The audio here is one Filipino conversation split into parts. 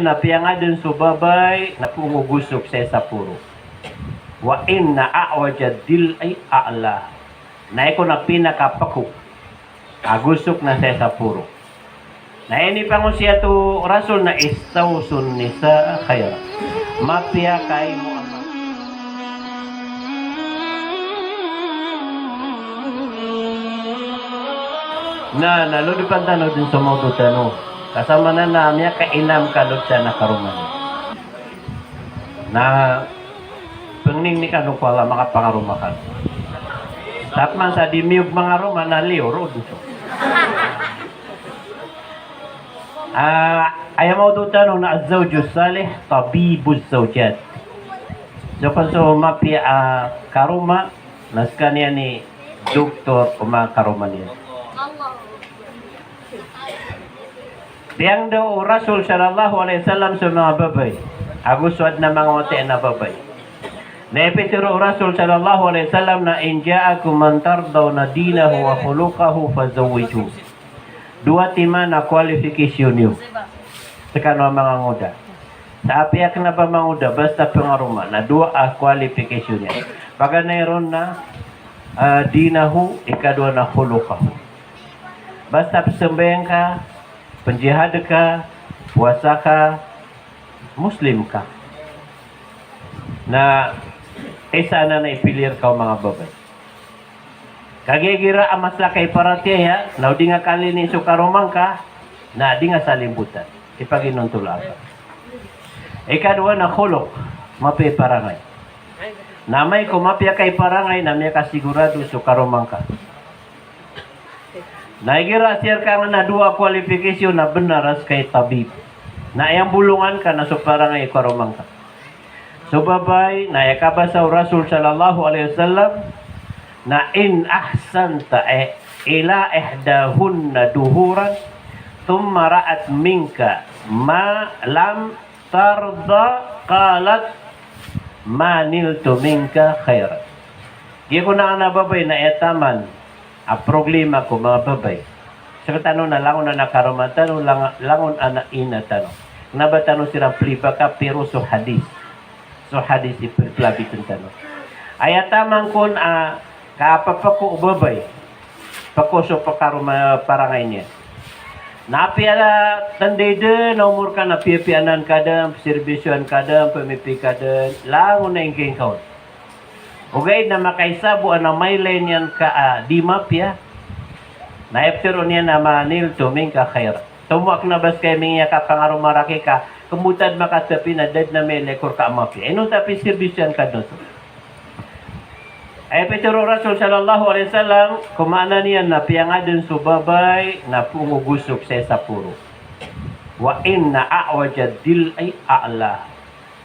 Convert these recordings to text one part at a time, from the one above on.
na piyangadon subabay na pumugusok sa sapuro. Wa inna a'wajad dil ay a'la. Na iko na pinakapako. Agusok na sa sapuro. Na ini pangon siya to rasul na istawsun nisa khayra. Mapya kay mo na naludupan tanong din sa mga tanong. Kasama na namin kainam kalot siya na karuman. Na pengning ni kanong pala makapangarumakan. Tapman sa dimiyog mga ruman na liuro dito. Ayaw mo doon tanong na azawjus salih tabibus zawjat. So panso mapia karuma naskanya ni doktor o mga karuman niya. Tiyang daw Rasul sallallahu alaihi wasallam sa mga babay. Aguswad na mga ote na babay. Naipitiro Rasul sallallahu alaihi wasallam na in ja'akum man tardawna dinahu wa khuluquhu fazawwiju. Dua tima na qualification niyo. Sa mga ngoda. Sa apiak na ba mga ngoda basta pengaruma na dua qualification niya. Pag nairon na dinahu ikadua na khuluquhu. Basta sembahyang ka, penjihad ka, puasa ka, muslim ka. Na sana na ipilir ka mga babay. Kagigira amas lakay paratiya ya, na di nga kali ni sukarumang ka, na di nga salimbutan. Ipaginuntula ka. Ikadwa na khuluk, mapi parangay. Namay ko mapya kay parangay, na may kasigurado sukarumang ka. Naigira siya ka nga na dua qualification na benaras kay tabib. Na iyang bulungan ka na suparang ay karumang ka. So babay, na yakabasa Rasul sallallahu alaihi wasallam na in ahsanta ila ihdahunna duhuran thumma ra'at minka ma lam tarda qalat ma niltu minka khairan. Di ko na babay na etaman problema ko mga babay. Sa tanong na langon na nakaroman, tanong langon ana ina tanong. Naba tanong sila pliba ka pero so hadis. So hadis iplabitin tanong. Ayatamang kun kaapapa ko babay. Pakoso pakaruma parangay niya. Napiala tandede na umur ka na piapianan kadang, servisyon kadang, pemipi kadang, langon na ingking kaon. Ugay na makaisabo na may line yan ka di mapya. Naiptiro niya na manil tuming ka khair. Tumuak na bas kay mingi ka pangarumaraki ka. Kumutad makasapi na dead na may lekor ka mapya. Ino tapi servisyan ka doon. Ay pitiro Rasul sallallahu alaihi wasallam kumana niya na piyangadon subabay na pungugusok sa sapuro. Wa inna a'wajad dil ay a'la.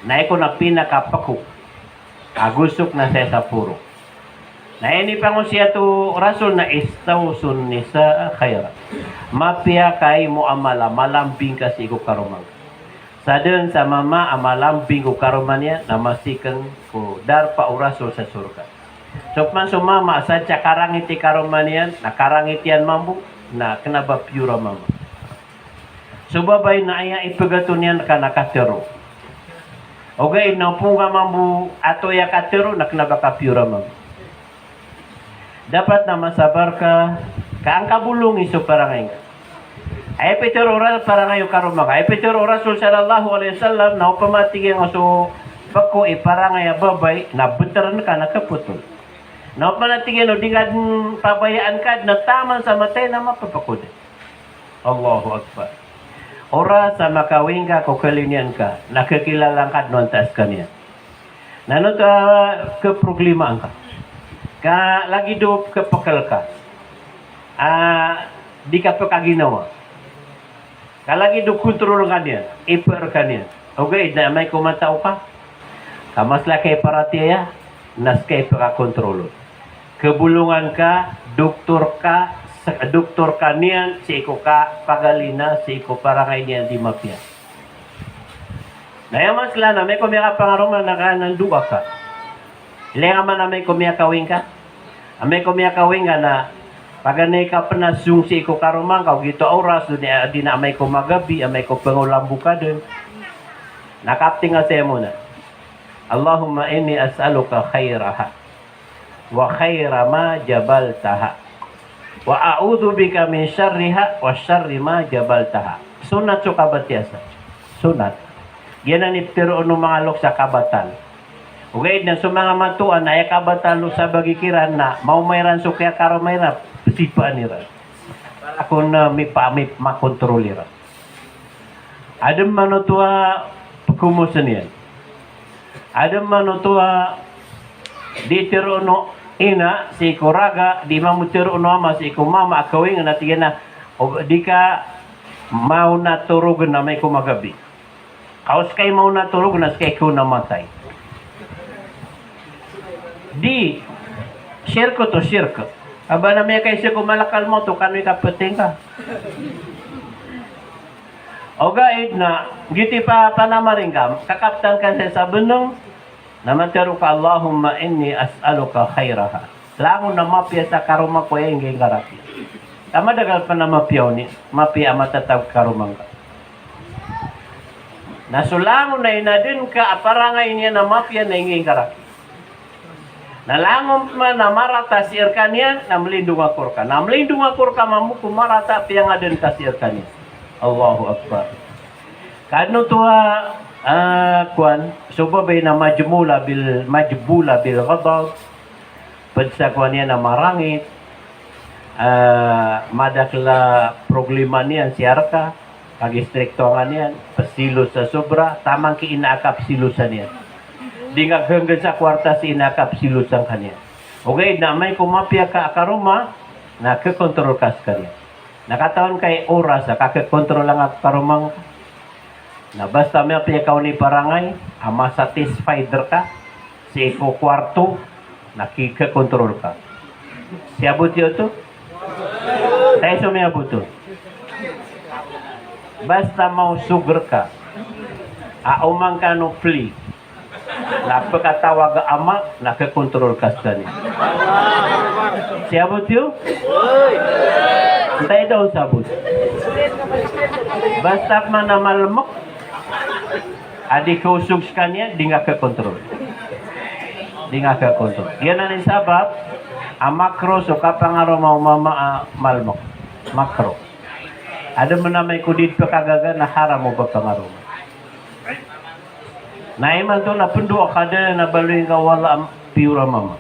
Na iko na pinakapako. Agusok na sa sapuro. Na ini pangon siya to Rasul na istawsun nisa khayra. Mapya kay mo amala malambing kasi ko karumang. Sa den sa mama amalambing ko karuman niya na masikan ko darpa o Rasul sa surga. So man sumama sa karangiti karuman niya na karangitian mambu na kenaba pura mama. So babay na aya ipagato niyan ka nakatero. Okay, naupunga mambu ato ya katero na knabaka pura mam. Dapat na masabar ka kaangka bulong iso parangay. Ay pitero oral parangay karuma ka. Ay pitero Rasul sallallahu alaihi wasallam na upamatigay nga so pako iparangay babay na butaran ka nakaputol. Na upamatigay no dingad pabayaan ka na taman sa matay na mapapakod. Allahu akbar. Ora sa makawing ka kung kalinian ka, nakikilalang ka noon taas ka niya. Nanot keproglimaan ka. Ka lagi do kapakal ka. Di ka pagkaginawa. Ka lagi do kontrol ka niya. Iper ka niya. Okay, na may kumataw ka. Kamas lakay paratiya, nas kay pagkakontrolo. Kebulungan ka, doktor ka niyan, si iko ka pagalina, si iko parangay niyan di mapya. Nayaman sila na may kumiyaka pangaruman na ka nandua ka. Ilang man na may kumiyakawing ka. May kumiyakawing ka na paganay ka panasung si iko karumang ka, gito oras, di na may kumagabi, may kupangulambu ka dun. Nakapting nga siya muna. Allahumma inni as'aluka khairaha wa khaira ma jabaltaha wa a'udzu bika min syarriha wa syarri ma jabaltaha. Sunat so kabatiasa. Sunat. Yan ang niptiro no mga lok sa kabatan. Ugay na sa mga matuan ay kabatan lo sa bagikiran na maumayran so kaya karomayra sipaan nira. Ako na may makontrolira. Adam manutua kumusan yan. Adam manutua di tiro no ina si kuraga di mamutiro no ama si kumama akawing na tiyan na di ka mau na turug na may kumagabi. Kaos kay mau na turug na kay ko namatay. Di share ko to share ko. Aba na may kay siya kumalakal mo to kano'y kaputing ka. O gaid na giti pa panamaring ka kakaptan ka sa bunong naman tero ka Allahumma inni as'aluka khairaha. Langon na mapya sa karuma ko yung garapi. Tama dagal pa na mapyaw ni mapya matatag karumang ka. Nasulangon na inadin ka aparangay niya na mapya na yung garapi. Nalangon man na marata si Irkanian na melindung akur ka. Na melindung akur ka mamuku marata piyang adin ka si Irkanian. Allahu Akbar. Kano tuwa kuan subabay na majbula bil ghadab padsa kuan niya na marangit madakla problema niyan si Arka kag istrikto nga niyan pasilo sa sobra tamang ki inaakap silusan niyan di nga hanggang sa kwarta si inakap silusan kanya okay na may kumapya ka akaruma na kakontrol kas kanya nakataon kay oras kakakontrol lang ang karumang na basta may apikaw ni parangay ama satisfied ka si iko kwarto nakikakontrol ka siabot yun to tayo sumiabot to basta mau sugar ka aumang ka no flee napakatawag ama nakakontrol ka sa niya siabot yun tayo daw sabot basta man na malmok adi kausugs kanya di nga ka-control. Di nga ka-control. Yan ang sabab ang makro so kapangaro mama malmok. Makro. Ada mo na may kudid pa kagaga na haram mo ba pangaro mo. Naiman to na pundo kada na baluin ka wala pura mama.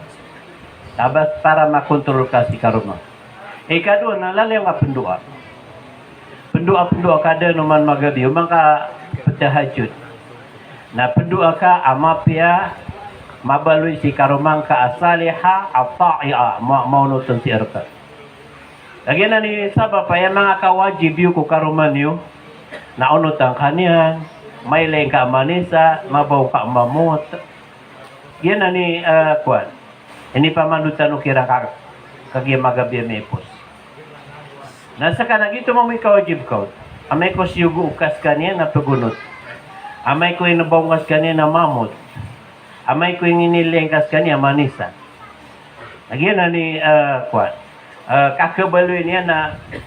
Tabas para makontrol ka si karuma. Ikadua nalala yung pendua. Pendua kada naman magabi. Umang ka tahajud. Na pendua ka amapya mabalui si karumang ka asaliha at-ta'i'a maunutun si Arka. Lagi na ni sabab pa yung mga kawajib yung kukaruman yun na unutan kanya may leng ka manisa mabaw ka mamut. Yan na ni kuan. Ini pa manutan ukira ka kagi magabi mepos. Nasa ka na gito mo may kawajib ka. Amay ko siyugo ukas kanya na pagunot. Amay ko yung nabongas kanya na mamut. Amay ko yung inilengkas kanya manisa. Lagi na ni kuan. Kakabaloy niya na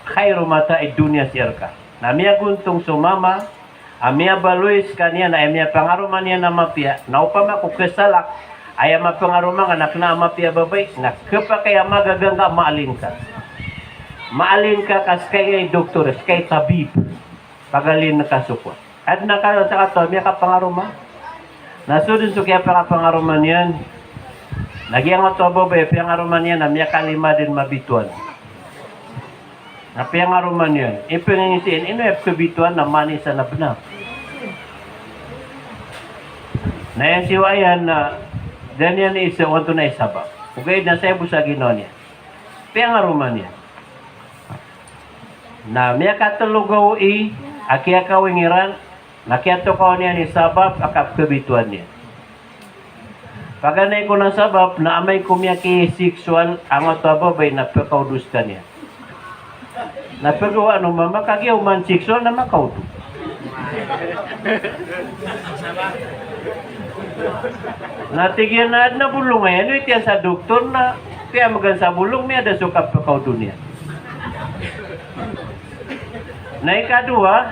khairu mata dunia sirka. Na miya guntong sumama, miya baloy kanya na miya pangaruman niya na mapya. Na upama ko kesalak, ay mapangaruman anak na mapya babay, na kapakaya magaganga maalin ka. Maalin ka kas kay doktor, kay tabib. Pagalin na kasukwa. At nakala sa kato, miya kapangaruman. Nasudun so kaya pangaruman yan. Nagyang matobo ba, pangaruman yan, na miya kalima din mabituan. Na pangaruman yan. Ipinangisiin, ino yung kabituan na manisa na benar. Na yan siwayan na, dan yan isa, wanto na isaba. Okay, nasa ibu sa ginawa niya. Pangaruman yan. Na miya katulugaw akia kawingiran, nakiato ko niya ni sabab, akap kabituan niya. Paganay ko na sabab na amay kumyaki sexual ang atababay na pakaudus ka niya. Napagawa nung mama kagyaw man sexual na makaudu. Natigyan na bulong ngayon, ito yan sa doktor na kaya magan sa bulong may ada sukap pakaudu niya. Na ikadua,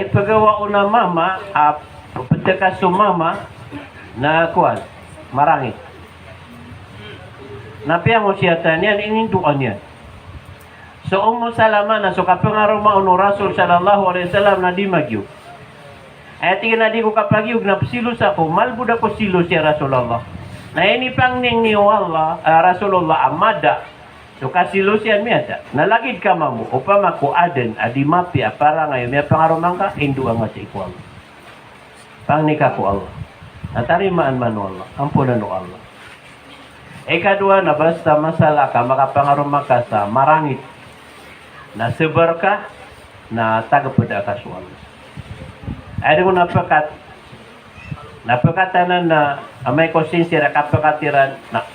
ipagawa ko na mama, pagka sumama na kuan marangit. Napiang usyatan yan, ininduan yan. So, Salama na, so kapangaraw mauno Rasul sallallahu alaihi wasallam na di magyo. Ay tingin na di ko kapagyog na silos ako, malbud ako silos ya Rasulullah. Na ini pang ning ni Allah, Rasulullah amada. So kasilos yan miyata. Nalagid ka mamu, upama ko aden, adi mapia, para ngayon, may pangarumang ka, hindu ang sa iko Allah. Pang nikah ko Allah. Natarimaan man Allah, ampunan o Allah. Ikadua na basta masala ka, makapangarumang ka sa marangit. Na sebar ka, na tagapada ka sa Allah. Ada mo napakatanan na may konsensya kapakatiran na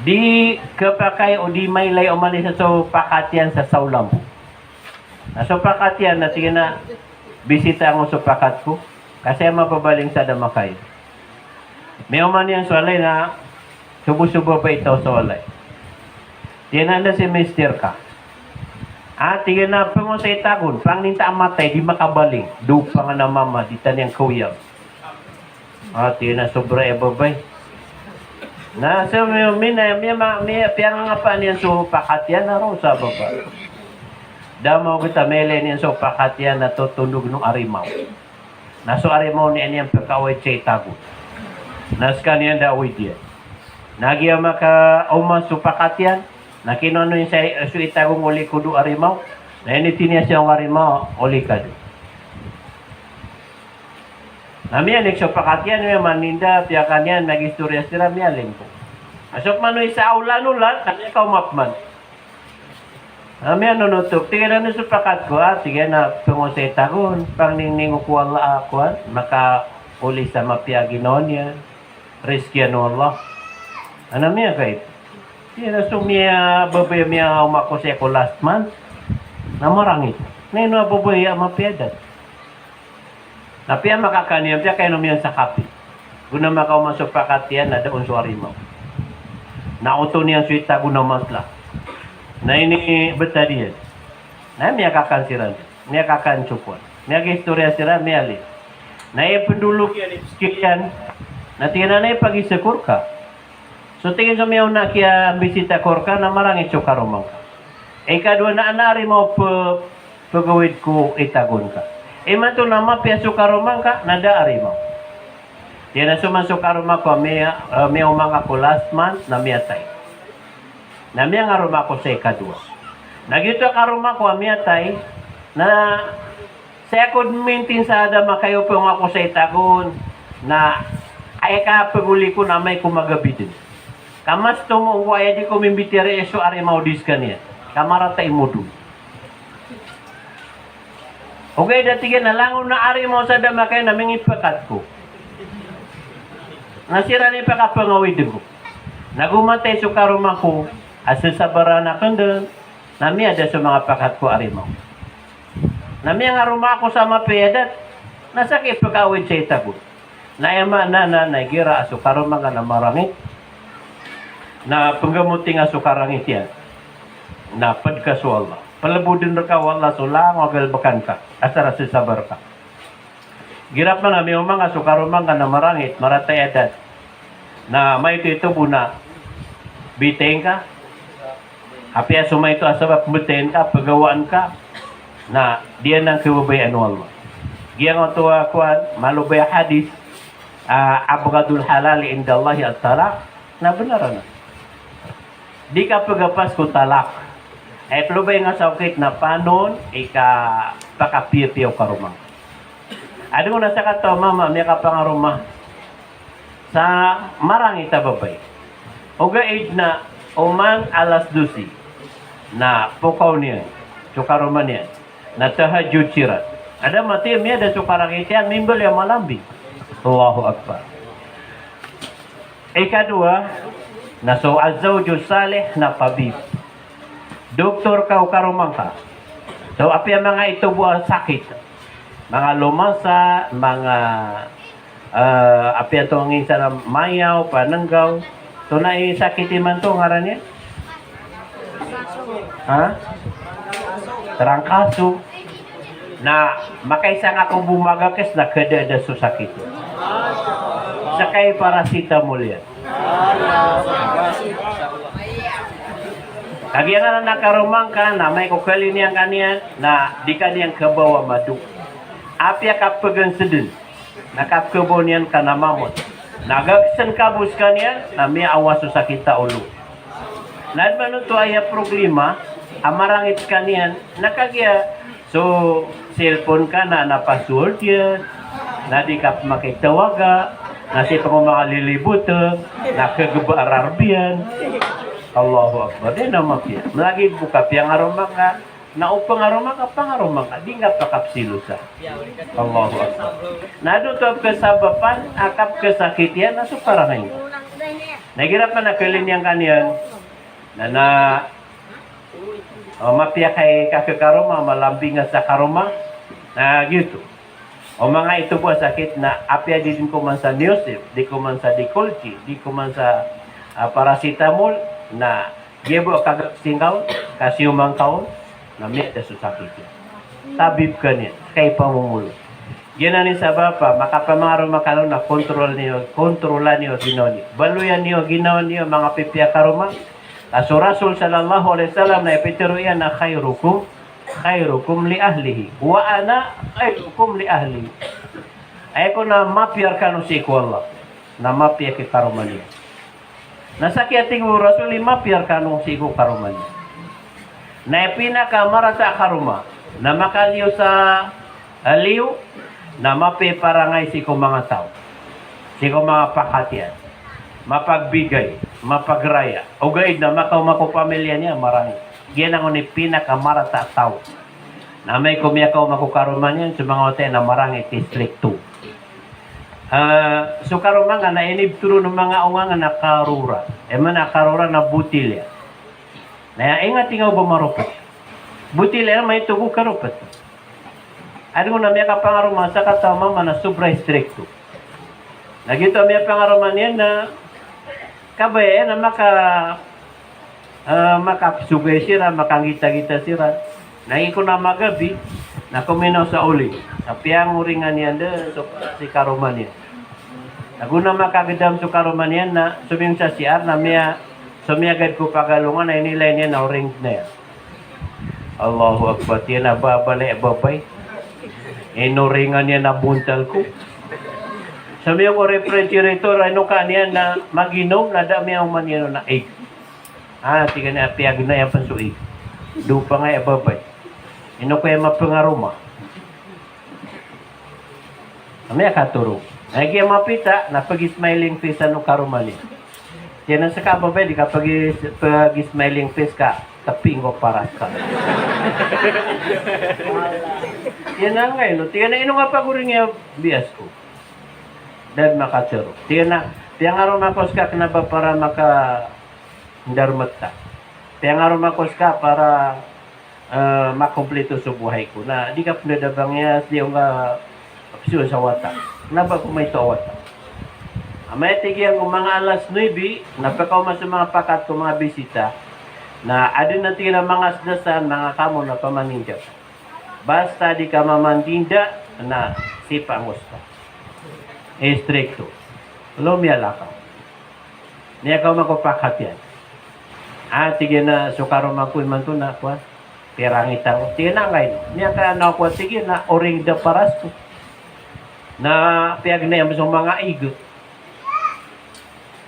di kapakay o di may lay o mali sa pakatian sa saulam. Na pakatian na sige na bisita ang pakat ko kasi mapabaling sa damakay. May uman yan sa walay na subo-subo pa ito sa walay. Yan na si Mr. ka. Tingin na mo sa itagon, pang ninta amatay, di makabaling. Dupa nga na mama, di taniyang kuyang. Tingin na sobra ebabay. Na sa may piyang nga pa niyan so pakatyan na rin sa baba. Damaw kita mele niyan so pakatyan na tutunog ng arimaw. Na so arimaw niyan yung pagkaway sa itagon. Nas kaniyan dawid yan. Nagya maka umas so pakatyan. Nakinono yung sa itagong uli kudu arimaw. Na initinya siyang arimaw, uli kadu. Namiyan, nagsapakatyan, may maninda, tiyakan yan, nag-istorya sila, miyaling po. Asok manoy sa ulan-ulan, kanya kaumapman. Namiyan, nunutok, tingin na supakat ko, tingin na pungusay tagon, pang ningning ukuwala akuan, maka-uli sa mapiyagi noon yan, riskyan Allah. Ano miya kayo? Yan so miya babay miya umako siya ko last month na marangit. Ngayon na babay mapiadat. Napiya makakaniyam siya kayo miyan sa kapi. Guna makaw masupakat yan na daon suwari mo. Nauto niya suita guna masla. Na ini betadi yan. Na miya kakansiran. Miya kakansukuan. Miya kistorya sira miya li. Na penduluk yan skill yan. Na tingnan na pag-isakur ka. So tingin sa miyaw na kaya bisita korka na marangit so karumang ka. Kadua na anari mo pagawid ko itagon ka. Mato na mapya so karumang ka, nadaari mo. Yan na sumasok karumang ko, may umanga ko last month na miyatay. Na miya nga rumang ko sa ikadua. Nagito karumang ko miyatay na sa akod mintin sa adama kayo po ako sa itagon na ay kapaguli ko na may kumagabi din. Kamas tumo waya di ko mimbitire eso ari maudis kaniya. Kamarata imudu. Okay, dati na langon na ari mo sa dama kay naming ipakat ko. Nasira ni pakapangawid ko. Nagumatay so karuma ko asa sa barana kandan. Nami ada sa mga pakat ko ari mo. Nami nga ruma ko sa mapedat. Nasakit pagawid sa itago. Naema na gira so karuma nga na marangit. Na penggamuting asukarang itiyan na padkaso Allah. Palabudin ka wala so lang agal bakan ka. Asara si sabar ka. Girap man na may umang asukarumang ka na marangit, maratay edad. Na may ito buna. Biteng ka. Hapi asumay ito asabak buten ka, pagawaan ka. Na diyan ang kiwabayan Allah. Giyang ito kuan, malubay hadis. Abgadul halali indallahi at-talaq. Na benaran na. Di ka pagapas ko talak. Ay plubay nga sa ukit na panon, pakapiyapiyaw ka rumang. Ado ko na sa kato, mama, may ka pangaruma. Sa marang itababay. Oga age na, uman alas 12. Na pukaw niya. Sukaruma niya. Na tahajud sirat. Ada mati, may ada sukarang isyan, mimbal yung malambing. Allahu Akbar. Ikadua, na so azawju salih na pabib. Doktor ka o karumang ka. So api ang mga ito buang sakit. Mga lumasa, mga api ito ang isa na mayaw, pananggaw. So naisakit man ito, ngaran niya? Ha? Trangkaso. na makaisang akong bumagakes na kada sa sakit. Sakay paracetamol yan. Kagyan na nakarumang ka na may kukali niyang kaniyan na di ka niyang kabawa madu. Apya kapagan sedun. Nakapkabaw niyan ka na mamot. Nagagsan kabus ka niyan na may awas sa kita ulo. Nadman ito ay problema, amarangit ka niyan, nakagya. So, cellphone ka na napasult yan, na di ka makitawaga, nasi pa mga lilibutan, nakagabararbiyan. Allahu Akbar. Di naman piya. Malagi buka piyang aroma ka, naupang aroma ka, pangaroma ka, di nga pakapsilusa. Allahu Akbar. Nadutob ka sa bapan, akap ka sakit yan, naso para ngayon. Nagirap na nakalin yang kaniyan, na mapia kay kakakaroma, malambing sa karoma, na gitu. O mga ito po sakit na apya di din ko man sa Neosip, di ko man sa Dicolci, di ko man sa paracetamol, na gebo kagasingaw, kasi umang kaon, na may sa sakit yan. Tabib ka niya, kay pamumulo. Yan ni sa bapa, makapamaro makalo na kontrolan niyo ginoni. Baluyan niyo, ginawa niyo mga pipya karoma. Kaso Rasul sallallahu alaihi wasallam na ipitiro yan na khairukum li ahlihi. Wa ana khairukum li ahli. Ay ko na mapiyar kanu si ko Allah. Na mapiyar ki karoma niyo. Nasakiating Rasul mapiyar kanu si ko karoma niyo. Na pinaka sa karoma na makaliw sa aliw na mapiparangay si ko mga tao. Si ko mga pakatian. Mapagbigay, mapagraya. O gaid na makaw pamilya niya, marami. Yan ang ni pinakamara sa tao. Na may kumiyakaw makukaruman yan sa mga hotel na marami district 2. So karuman nga, nainib turo ng mga unga nga nakarura. Man nakarura na butilya. Na ingat tingaw bumarupat. Butilya may tugo karupat. Ano ko na may kapangaruman sa katama na sobra strict 2. Nagito may pangaruman yan na kabaya na makapsugay sila, makangita-gita sila. Nagi ko na magabi, na kuminaw sa uli. Sa piyang uringan yan so, si karuman yan. Naguna makagidam sa karuman yan na suming sa siar na sumiyagad ko pagalungan na inilay niya na uring na yan. Allahu Akbar, yan na babay. Inuringan niya na buntal ko. Sabi ko refrigerator, ano ka niya na maginom, na dami ang manyan na egg. Tiga na piyag na yan pansuig. Dupa nga ababay. Ino ko yung mapangaruma. Kami katuro. Nagi ang mapita, na pag-smiling face ano karuma niya. Yan ang sa kababay, di ka pag-smiling face ka, tapingo paras ka. Yan na nga yun. Tiga na ino nga paguring yung bias ko. Dan makatero. Tiyan na, tiyang araw makos ka na ba para maka-darmat ka. Tiyang araw makos ka para makompleto sa buhay ko. Na di ka pinadabang yas, di yung kapsyo sa wata. Na ba kung may wata? May tigyan ko mga alas 9, napakaw sa mga pakat ko mga bisita, na adin na tira mga asdasan, mga kamo na pamaninda. Basta di ka mamandinda, na sipangos ka. Estricto. Lumiyala ka. Niya ka makupakat yan. Sige na, sukaro makuin man to na, kwa. Pirangitang. Sige na ngayon. Niya ka na, kwa, sige na, oring da paras ko. Na, piyag na yung mga igot.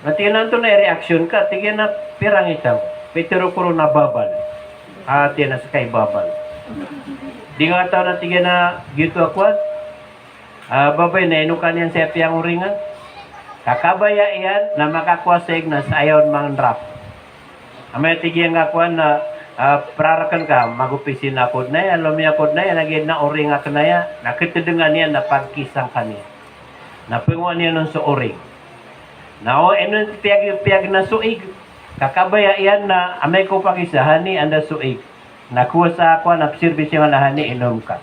At yun to na, reaction ka. Sige na, pirangitang. Petero kuro na babal. Yan na, sakay babal. Di nga tao na, sige na, gito ako, babay na ino kanyan sa piyang uringan. Kakabaya iyan na makakwasig na sa ayaw mga rap. Amay tigyan nga kuwan na prarakan ka, magupisin ako na yan, lumiyakod na yan, naging na uringa ka na yan, nakitidungan niya na pagkisang kanya. Napunguan niya nun sa uring. Na o, ino piyag na suig. Kakabaya iyan na amay ko pagisahan ni anda suig. Nakuha sa ako, napsirbi siya na hani, inom ka.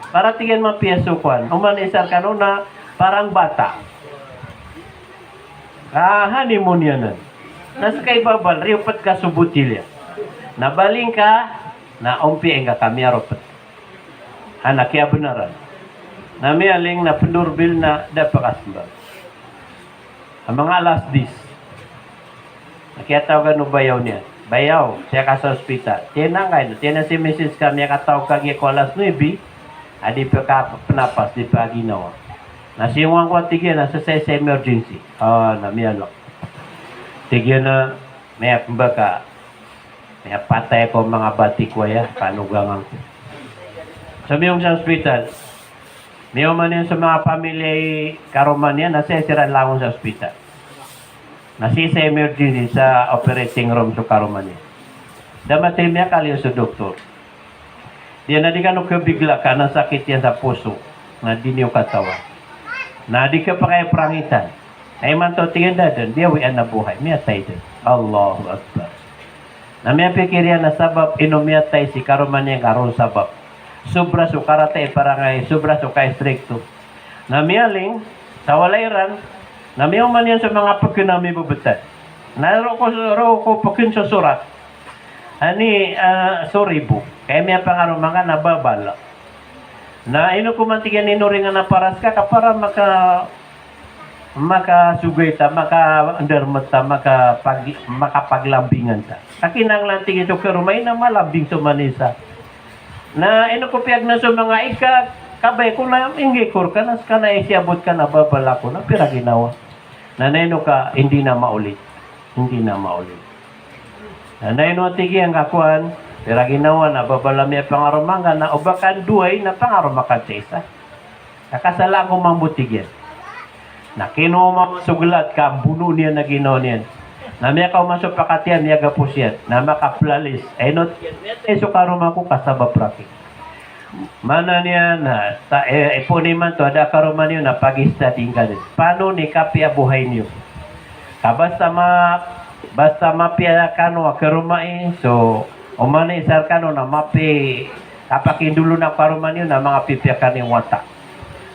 Para tingin mapiyaso kwan. Umanisar ka na parang bata. Honeymoon yan nun. Nasa kay babal, riupat ka subutilya. Nabaling ka, na umpi nga kami aropat. Anak ya benaran. Nami aling na pendurbil na dapakasmbag. Ang mga alas 10. Nakita ka no bayaw niya. Bayaw, siya ka sa ospital. Tiyan kayo. Tiyan si Mrs. kami katawag kagi ko alas 9. Adi pa ka penapas, di pa ginawa. Nasiyungan ko at tigyan, nasa sa emergency. Nami ano. Tigyan na, may kumbaga, may patay ko mga batik ko ya, panugangan ko. Sabi yung sa ospital, may man yun sa mga pamilya karuman yan, nasa siran lang sa ospital. Nasi sa emergency sa operating room sa karuman yan. Damatil niya kaliyo sa doktor. Diyan na di ka nukabigla ka, nasakit yan sa puso, na di niyo katawa. Na di ka pa kaya prangitan. Ay man to tingin na doon, di awian na buhay. Miyatay doon. Allahu Akbar. Na may pikirya na sabab, inumiyatay si karuman yan karon sabab. Sobra su karate parangay, sobra su kay stricto. Na miyaling, sa walayran, na miyaw man yan sa mga pagkinami bubutad. Naro ko pagkin sa surat. Ani, sorry po. Kaya may pangaro mga nababala. Na ino kumantigan nino rin nga naparas ka para makasugay ta, maka-undermat ta, makapaglambingan ta. Kakinang lanting ito pero may na malambing sa Manisa. Na ino ko piyag na sa mga kabay ko na ingikor ka na isiabot ka na babala ko na pira ginawa. Na ino ka, hindi na maulit. Hindi na maulit. Na ino tigi ang kakuan, pira ginawa na babala may pangarumanga na ubakan duay na pangarumakan sa isa. Nakasala ko mambutigyan. Na kinuha suglat ka, buno niya na ginawa niyan. Na may kaumasok pakatian niya gapos yan. Na makaplalis. Ay not yan. So karuma ko kasaba praki. Mana niya na ipuniman to ada karuma niyo na pag-studying ka din. Paano ni kapya buhay niyo? Basta mapya kano karumai. So umani isar kano na mapi kapakindulo na karuma niyo na mga pipya kanong wata.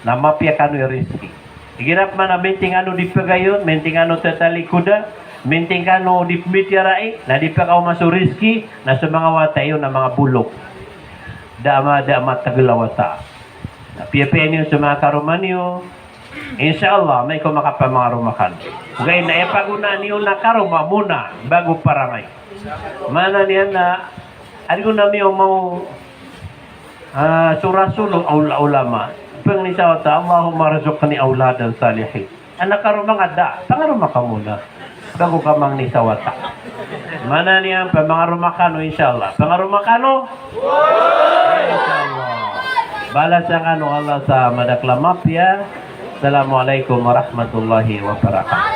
Na mapya kano yung riski. Igirap man na menting ano di pagayon, menting ano tatalikuda, menting ano di pumitiyarai, na di pa kao masuriski, na sa mga watayo na mga bulok. Dama tagalawata. Na piyapian yun sa mga karuman niyo, inshallah, may kumakapamangarumakan. Okay, na ipaguna niyo na karuma muna, bago parangay. Mana niyan na, ano ko namin yung mga surasulo ulama. Pangnisaw ta, Allahumma razukni auladan salihin. Anak karumang ada, pangaruma ka muna. Bago ka mang nisawata. Mana niya, pangaruma ka no, inshallah. Pangaruma ka no? Inshallah. Balas ang ano Allah sa madaklamapya. Assalamualaikum warahmatullahi wabarakatuh.